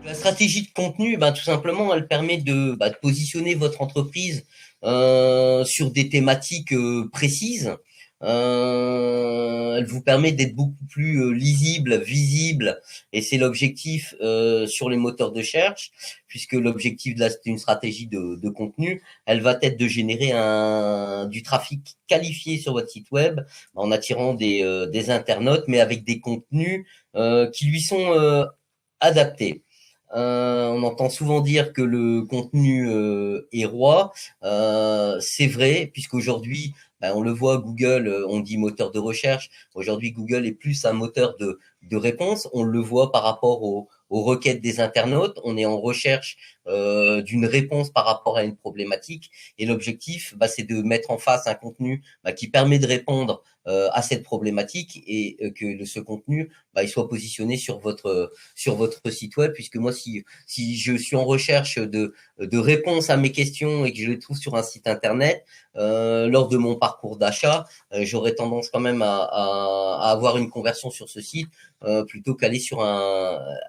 La stratégie de contenu, tout simplement, elle permet de positionner votre entreprise sur des thématiques précises. Elle vous permet d'être beaucoup plus lisible, visible, et c'est l'objectif sur les moteurs de recherche, puisque l'objectif d'une stratégie de contenu, elle va être de générer du trafic qualifié sur votre site web en attirant des internautes, mais avec des contenus qui lui sont adaptés. On entend souvent dire que le contenu est roi. C'est vrai, puisqu'aujourd'hui, on le voit, Google, on dit moteur de recherche. Aujourd'hui, Google est plus un moteur de réponse. On le voit par rapport aux requêtes des internautes. On est en recherche d'une réponse par rapport à une problématique. Et l'objectif, c'est de mettre en face un contenu qui permet de répondre à cette problématique et que ce contenu, il soit positionné sur votre site web, puisque moi, si je suis en recherche de réponses à mes questions et que je les trouve sur un site internet, lors de mon parcours d'achat, j'aurais tendance quand même à avoir une conversion sur ce site plutôt qu'aller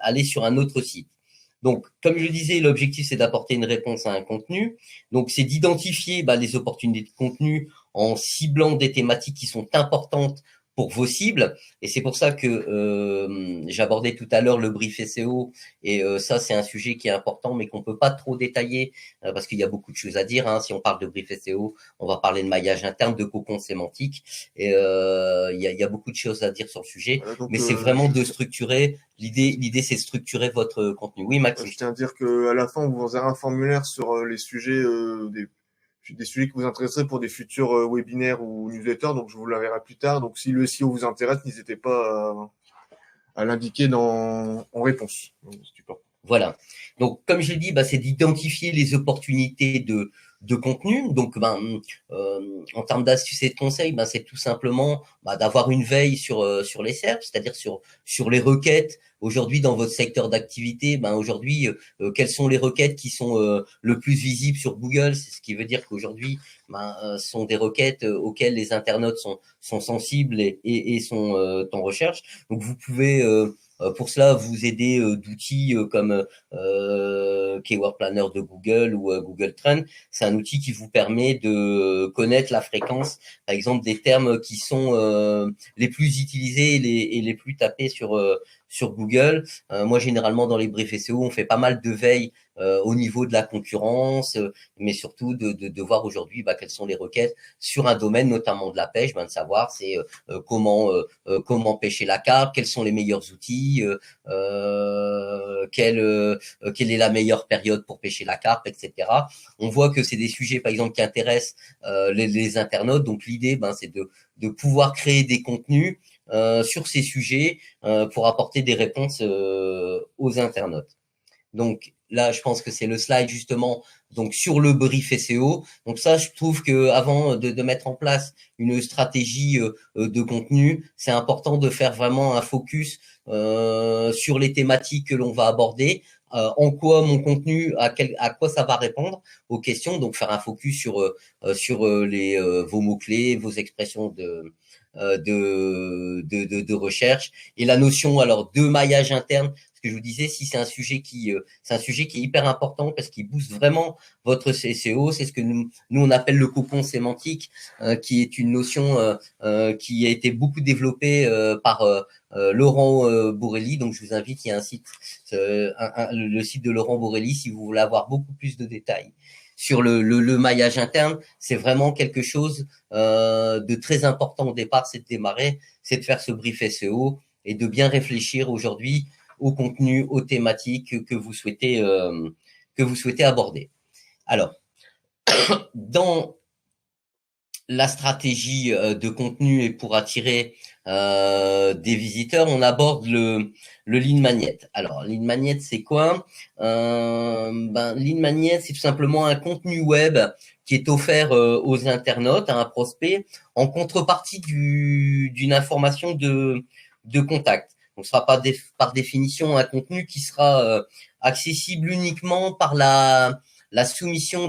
aller sur un autre site. Donc, comme je le disais, l'objectif, c'est d'apporter une réponse à un contenu. Donc, c'est d'identifier les opportunités de contenu en ciblant des thématiques qui sont importantes pour vos cibles. Et c'est pour ça que j'abordais tout à l'heure le brief SEO. Et ça, c'est un sujet qui est important, mais qu'on peut pas trop détailler parce qu'il y a beaucoup de choses à dire. Si on parle de brief SEO, on va parler de maillage interne, de cocon sémantique. Et il y a beaucoup de choses à dire sur le sujet. Voilà, donc, Mais c'est vraiment de structurer. L'idée, c'est de structurer votre contenu. Oui, Maxime. je tiens à dire que à la fin, on vous enverra un formulaire sur les sujets, des sujets qui vous intéresseraient pour des futurs webinaires ou newsletters. Donc, je vous l'enverrai plus tard. Donc, si le SEO vous intéresse, n'hésitez pas à l'indiquer en réponse. Super. Voilà. Donc, comme je l'ai dit, c'est d'identifier les opportunités de contenu. Donc, en termes d'astuces et de conseils, c'est tout simplement d'avoir une veille sur les SERP, c'est-à-dire sur les requêtes. Aujourd'hui, dans votre secteur d'activité, aujourd'hui, quelles sont les requêtes qui sont le plus visibles sur Google? C'est ce qui veut dire qu'aujourd'hui, sont des requêtes auxquelles les internautes sont sensibles et sont en recherche. Donc, vous pouvez pour cela, vous aider d'outils comme Keyword Planner de Google ou Google Trends. C'est un outil qui vous permet de connaître la fréquence, par exemple, des termes qui sont les plus utilisés et les plus tapés sur Google. Moi, généralement, dans les briefs SEO, on fait pas mal de veille au niveau de la concurrence, mais surtout de voir aujourd'hui quelles sont les requêtes sur un domaine, notamment de la pêche, de savoir c'est comment pêcher la carpe, quels sont les meilleurs outils, quelle est la meilleure période pour pêcher la carpe, etc. On voit que c'est des sujets, par exemple, qui intéressent les internautes. Donc l'idée, c'est de pouvoir créer des contenus sur ces sujets pour apporter des réponses aux internautes. Donc là, je pense que c'est le slide justement donc sur le brief SEO. Donc ça, je trouve que avant de mettre en place une stratégie de contenu, c'est important de faire vraiment un focus sur les thématiques que l'on va aborder. En quoi mon contenu, à quoi ça va répondre aux questions. Donc faire un focus sur vos mots-clés, vos expressions de recherche et la notion alors de maillage interne, ce que je vous disais, si c'est un sujet qui est hyper important parce qu'il booste vraiment votre SEO. C'est ce que nous on appelle le cocon sémantique, qui est une notion qui a été beaucoup développée par Laurent Bourrelli. Donc je vous invite, il y a un site, le site de Laurent Bourrelli, si vous voulez avoir beaucoup plus de détails sur le maillage interne. C'est vraiment quelque chose de très important au départ, c'est de démarrer, c'est de faire ce brief SEO et de bien réfléchir aujourd'hui au contenu, aux thématiques que vous souhaitez aborder. Alors, dans la stratégie de contenu et pour attirer des visiteurs, on aborde le lead magnet. Alors, lead magnet, c'est quoi? Lead magnet, c'est tout simplement un contenu web qui est offert aux internautes, à un prospect, en contrepartie d'une information de contact. Donc, ce sera pas par définition un contenu qui sera accessible uniquement par la soumission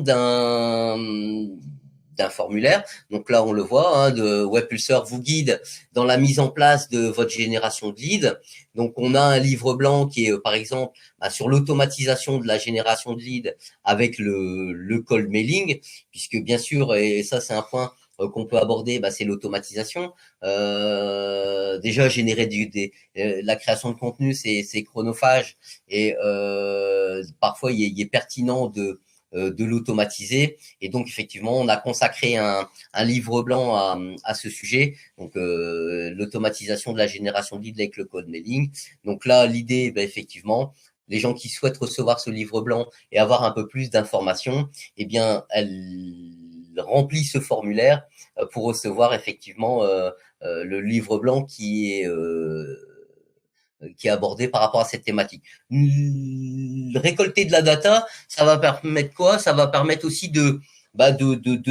d'un formulaire. Donc là, on le voit, hein, de Webpulsor vous guide dans la mise en place de votre génération de leads. Donc, on a un livre blanc qui est, par exemple, sur l'automatisation de la génération de leads avec le cold mailing, puisque bien sûr, et ça, c'est un point qu'on peut aborder, c'est l'automatisation. Déjà, générer la création de contenu, c'est chronophage et parfois, il est pertinent de l'automatiser. Et donc, effectivement, on a consacré un livre blanc à ce sujet. Donc, l'automatisation de la génération de leads avec le code mailing. Donc là, l'idée, effectivement, les gens qui souhaitent recevoir ce livre blanc et avoir un peu plus d'informations, eh bien, elles remplissent ce formulaire pour recevoir effectivement le livre blanc qui est abordé par rapport à cette thématique. Récolter de la data, ça va permettre quoi? Ça va permettre aussi de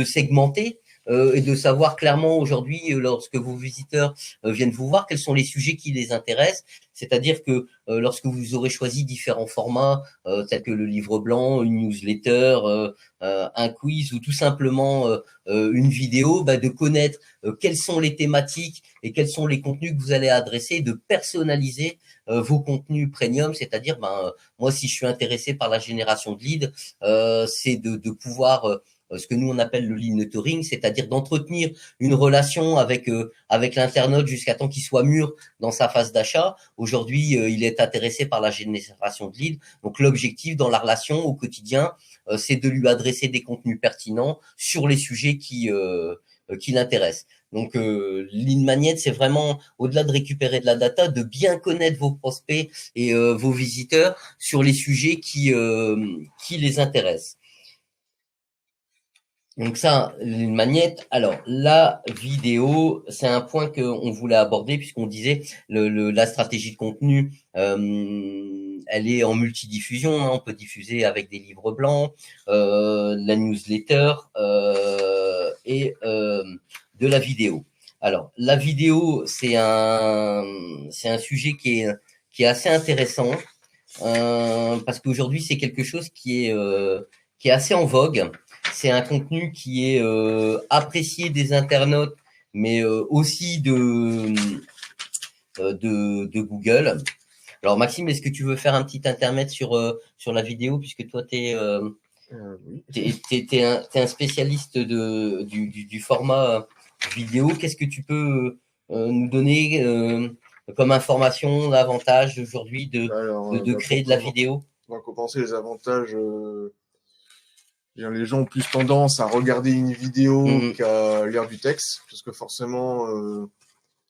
segmenter et de savoir clairement aujourd'hui, lorsque vos visiteurs viennent vous voir, quels sont les sujets qui les intéressent. C'est-à-dire que lorsque vous aurez choisi différents formats, tels que le livre blanc, une newsletter, un quiz ou tout simplement une vidéo, de connaître quelles sont les thématiques et quels sont les contenus que vous allez adresser, de personnaliser vos contenus premium, c'est-à-dire moi si je suis intéressé par la génération de leads, c'est de pouvoir ce que nous on appelle le lead nurturing, c'est-à-dire d'entretenir une relation avec l'internaute jusqu'à temps qu'il soit mûr dans sa phase d'achat. Aujourd'hui, il est intéressé par la génération de leads. Donc l'objectif dans la relation au quotidien, c'est de lui adresser des contenus pertinents sur les sujets qui l'intéressent. Donc, Lead Magnet, c'est vraiment, au-delà de récupérer de la data, de bien connaître vos prospects et vos visiteurs sur les sujets qui les intéressent. Donc ça, Lead Magnet. Alors, la vidéo, c'est un point qu'on voulait aborder puisqu'on disait la stratégie de contenu, elle est en multidiffusion, hein, on peut diffuser avec des livres blancs, la newsletter et de la vidéo. Alors, la vidéo, c'est un sujet qui est assez intéressant parce qu'aujourd'hui, c'est quelque chose qui est assez en vogue. C'est un contenu qui est apprécié des internautes, mais aussi de Google. Alors, Maxime, est-ce que tu veux faire un petit intermède sur la vidéo, puisque toi, t'es un spécialiste du format vidéo. Qu'est-ce que tu peux nous donner comme information, l'avantage aujourd'hui de créer de la vidéo? On va commencer les avantages. Les gens ont plus tendance à regarder une vidéo qu'à lire du texte, parce que forcément,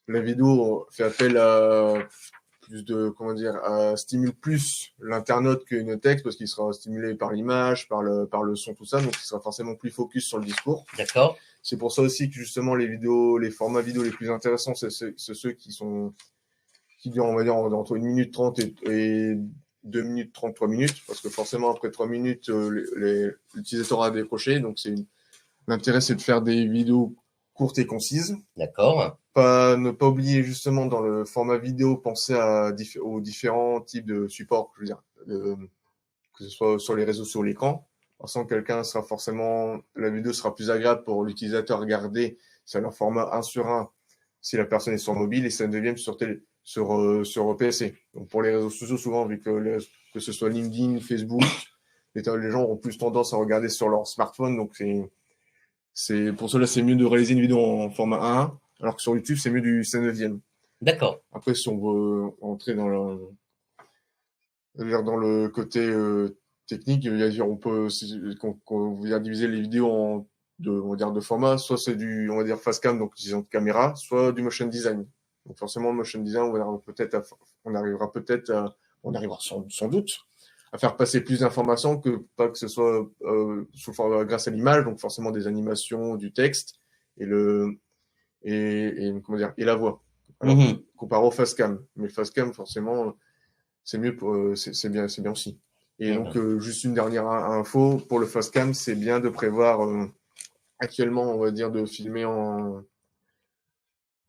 la vidéo fait appel à plus stimule plus l'internaute qu'une texte, parce qu'il sera stimulé par l'image, par le son, tout ça, donc il sera forcément plus focus sur le discours. D'accord. C'est pour ça aussi que justement les formats vidéo les plus intéressants, c'est ceux qui durent, on va dire, entre 1 minute 30 et 2 minutes 30, 3 minutes, parce que forcément après 3 minutes, l'utilisateur a décroché, donc l'intérêt c'est de faire des vidéos courtes et concises. D'accord. Ne pas oublier justement dans le format vidéo, penser aux différents types de supports, je veux dire, que ce soit sur les réseaux, sur l'écran. Sans quelqu'un la vidéo sera plus agréable pour l'utilisateur à regarder, c'est un format 1:1 si la personne est sur mobile et 5/9 sur PC. Donc pour les réseaux sociaux, souvent, vu que ce soit LinkedIn, Facebook, les gens ont plus tendance à regarder sur leur smartphone, donc c'est pour cela c'est mieux de réaliser une vidéo en format 1:1, alors que sur YouTube c'est mieux du 5/9. D'accord. Après, si on veut entrer dans le côté technique, on peut diviser les vidéos de format, soit c'est du fast cam, donc utilisant de caméra, soit du motion design. Donc forcément, le motion design, on arrivera sans doute à faire passer plus d'informations que ce soit grâce à l'image, donc forcément des animations, du texte et la voix. Alors, comparé au fast cam. Mais le fast cam, forcément, c'est mieux c'est bien aussi. Et donc, juste une dernière info, pour le fast cam, c'est bien de prévoir, actuellement, on va dire, de filmer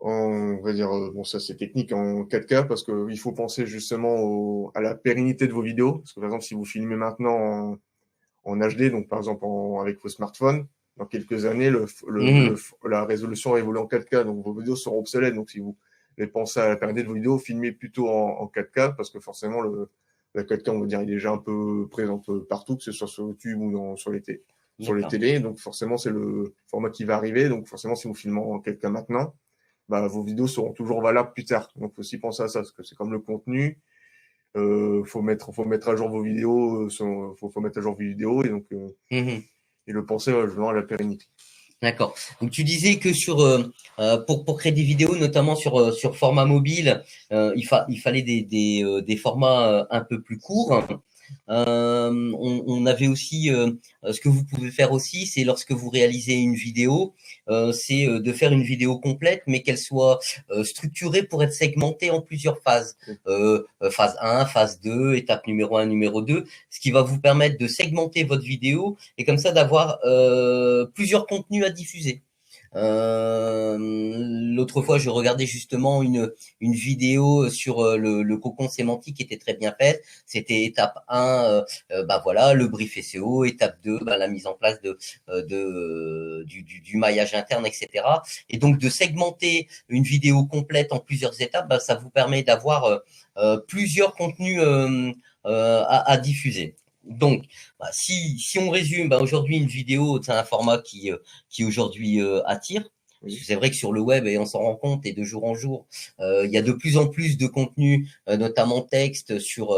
on va dire, ça c'est technique, en 4K, parce qu'il faut penser justement à la pérennité de vos vidéos. Parce que par exemple, si vous filmez maintenant en HD, donc par exemple avec vos smartphones, dans quelques années, la résolution va évoluer en 4K, donc vos vidéos seront obsolètes. Donc si vous avez pensé à la qualité de vos vidéos, filmez plutôt en 4K, parce que forcément la 4K, on va dire, il est déjà un peu présente partout, que ce soit sur YouTube ou sur les télés. Donc forcément, c'est le format qui va arriver. Donc forcément, si vous filmez en 4K maintenant, bah, vos vidéos seront toujours valables plus tard. Donc faut aussi penser à ça, parce que c'est comme le contenu. Faut mettre à jour vos vidéos, faut mettre à jour vos vidéos, et donc et le penser vraiment à la pérennité. D'accord. Donc tu disais que pour créer des vidéos, notamment sur format mobile, il fallait des formats un peu plus courts. On avait aussi ce que vous pouvez faire aussi, c'est lorsque vous réalisez une vidéo, c'est de faire une vidéo complète, mais qu'elle soit structurée pour être segmentée en plusieurs phases. Phase 1, phase 2, étape numéro 1, numéro 2, ce qui va vous permettre de segmenter votre vidéo et comme ça d'avoir plusieurs contenus à diffuser. L'autre fois, je regardais justement une vidéo sur le cocon sémantique qui était très bien faite. C'était étape 1, bah voilà, le brief SEO, étape 2, bah, la mise en place du maillage interne, etc. Et donc de segmenter une vidéo complète en plusieurs étapes, bah, ça vous permet d'avoir plusieurs contenus à diffuser. Donc, bah, si on résume, bah, aujourd'hui une vidéo, c'est un format qui aujourd'hui attire. Oui. C'est vrai que sur le web, et on s'en rend compte, et de jour en jour, il y a de plus en plus de contenu, notamment texte, sur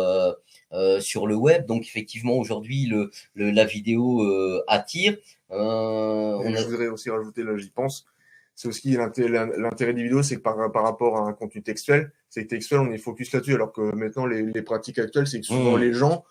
le web. Donc effectivement, aujourd'hui, la vidéo attire. Je voudrais aussi rajouter, là j'y pense, c'est aussi l'intérêt des vidéos, c'est que par rapport à un contenu textuel, c'est que textuel, on est focus là-dessus, alors que maintenant, les pratiques actuelles, c'est que souvent les gens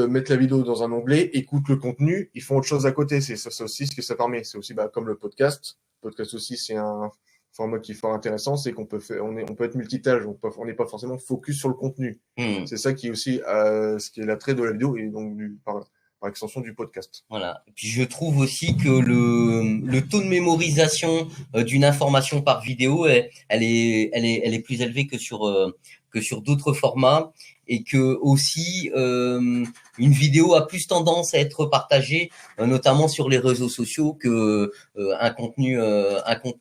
mettent la vidéo dans un onglet, écoutent le contenu, ils font autre chose à côté. C'est ça aussi ce que ça permet. C'est aussi comme le podcast. Le podcast aussi, c'est un format qui est fort intéressant, c'est qu'on peut on peut être multitâche, on n'est pas forcément focus sur le contenu. C'est ça qui est aussi ce qui est l'attrait de la vidéo et donc par extension du podcast. Voilà. Et puis je trouve aussi que le taux de mémorisation d'une information par vidéo, elle est plus élevée que sur d'autres formats, et que aussi une vidéo a plus tendance à être partagée, notamment sur les réseaux sociaux, que un contenu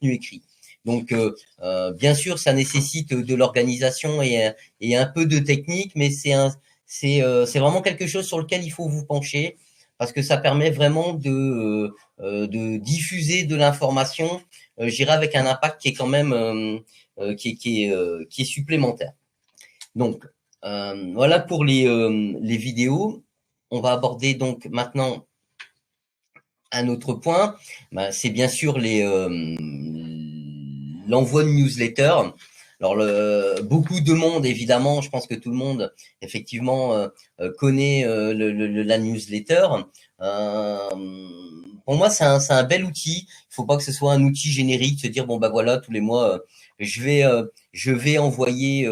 écrit. Donc bien sûr, ça nécessite de l'organisation et un peu de technique, mais c'est vraiment quelque chose sur lequel il faut vous pencher, parce que ça permet vraiment de diffuser de l'information, je dirais avec un impact qui est quand même qui est supplémentaire. Donc voilà pour les vidéos. On va aborder donc maintenant un autre point. C'est bien sûr l'envoi de newsletter. Alors beaucoup de monde, évidemment, je pense que tout le monde effectivement connaît la newsletter. Pour moi, c'est un bel outil. Il faut pas que ce soit un outil générique, se dire bon bah voilà, tous les mois je vais envoyer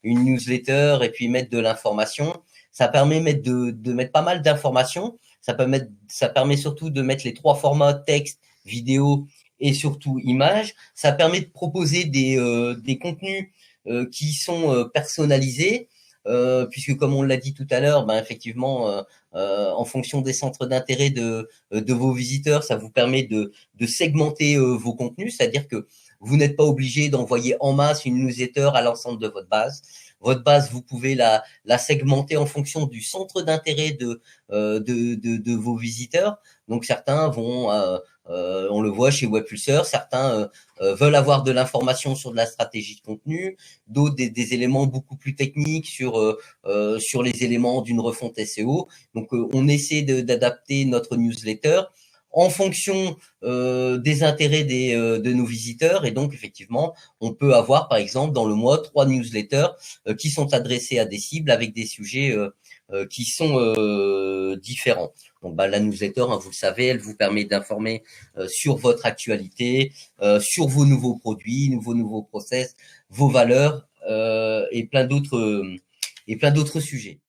une newsletter et puis mettre de l'information. Ça permet de mettre pas mal d'informations. Ça permet surtout de mettre les 3 formats texte, vidéo et surtout images. Ça permet de proposer des contenus qui sont personnalisés, puisque comme on l'a dit tout à l'heure, effectivement, en fonction des centres d'intérêt de vos visiteurs, ça vous permet de segmenter vos contenus, c'est-à-dire que vous n'êtes pas obligé d'envoyer en masse une newsletter à l'ensemble de votre base. Votre base, vous pouvez la segmenter en fonction du centre d'intérêt de vos visiteurs. Donc certains vont, on le voit chez Webpulseur, certains veulent avoir de l'information sur de la stratégie de contenu, d'autres des éléments beaucoup plus techniques sur les éléments d'une refonte SEO. Donc on essaie d'adapter notre newsletter en fonction des intérêts de nos visiteurs, et donc effectivement on peut avoir par exemple dans le mois 3 newsletters qui sont adressés à des cibles avec des sujets qui sont différents. Donc la newsletter, vous le savez, elle vous permet d'informer sur votre actualité, sur vos nouveaux produits, vos nouveaux process, vos valeurs et plein d'autres sujets.